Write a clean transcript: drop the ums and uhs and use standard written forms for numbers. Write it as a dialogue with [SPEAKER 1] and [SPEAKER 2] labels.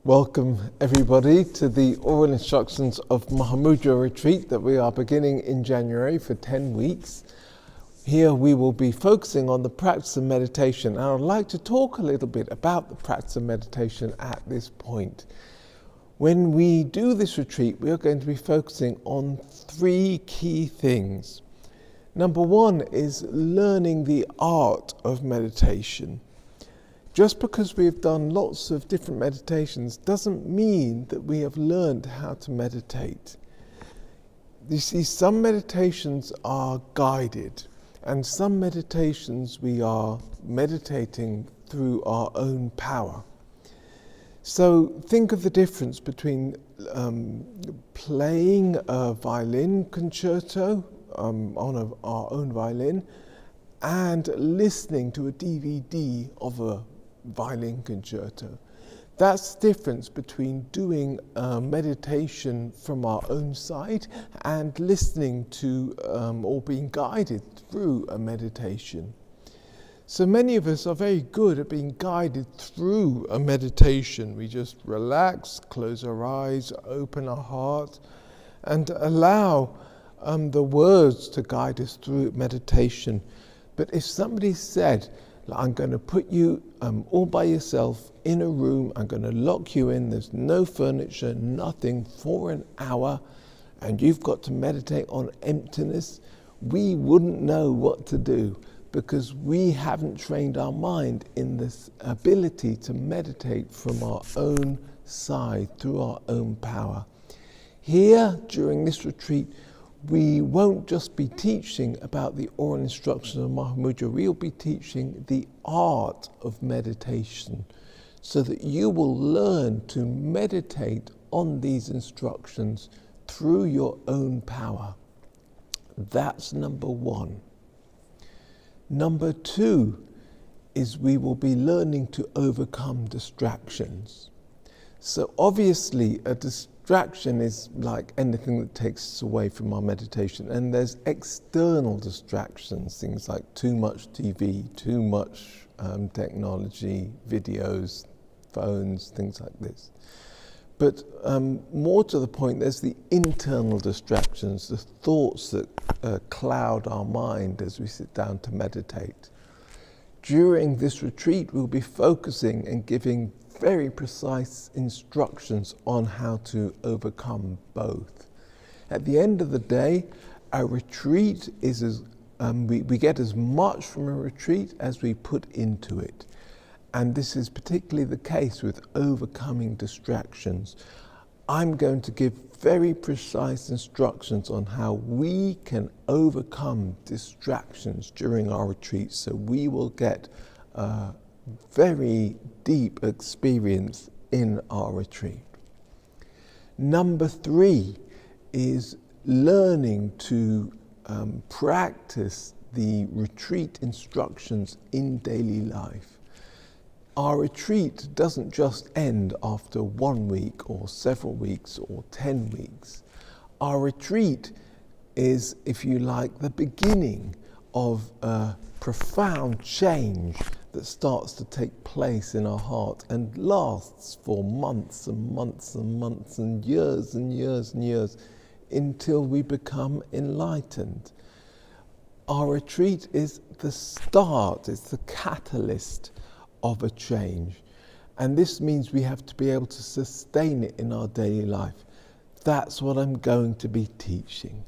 [SPEAKER 1] Welcome everybody to the oral instructions of Mahamudra retreat that we are beginning in January for 10 weeks. Here we will be focusing on the practice of meditation, and I'd like to talk a little bit about the practice of meditation at this point. When we do this retreat, we are going to be focusing on three key things. Number one is learning the art of meditation. Just because we've done lots of different meditations doesn't mean that we have learned how to meditate. You see, some meditations are guided, and some meditations we are meditating through our own power. So think of the difference between playing a violin concerto on our own violin and listening to a DVD of a violin concerto. That's the difference between doing meditation from our own side and listening to or being guided through a meditation. So many of us are very good at being guided through a meditation. We just relax, close our eyes, open our heart, and allow the words to guide us through meditation. But if somebody said, I'm going to put you all by yourself in a room, I'm going to lock you in, there's no furniture, nothing, for an hour, and you've got to meditate on emptiness, we wouldn't know what to do because we haven't trained our mind in this ability to meditate from our own side, through our own power. Here, during this retreat, we won't just be teaching about the oral instructions of Mahamudra, we'll be teaching the art of meditation so that you will learn to meditate on these instructions through your own power. That's number one. Number two is we will be learning to overcome distractions. So obviously a distraction is like anything that takes us away from our meditation, and there's external distractions, things like too much TV, too much technology, videos, phones, things like this. But more to the point, there's the internal distractions, the thoughts that cloud our mind as we sit down to meditate. During this retreat, we'll be focusing and giving very precise instructions on how to overcome both. At the end of the day, a retreat is we get as much from a retreat as we put into it. And this is particularly the case with overcoming distractions. I'm going to give very precise instructions on how we can overcome distractions during our retreat, so we will get very deep experience in our retreat. Number three is learning to practice the retreat instructions in daily life. Our retreat doesn't just end after 1 week or several weeks or 10 weeks. Our retreat is, if you like, the beginning of a profound change that starts to take place in our heart and lasts for months and months and months and years and years and years until we become enlightened. Our retreat is the start, it's the catalyst of a change. And this means we have to be able to sustain it in our daily life. That's what I'm going to be teaching.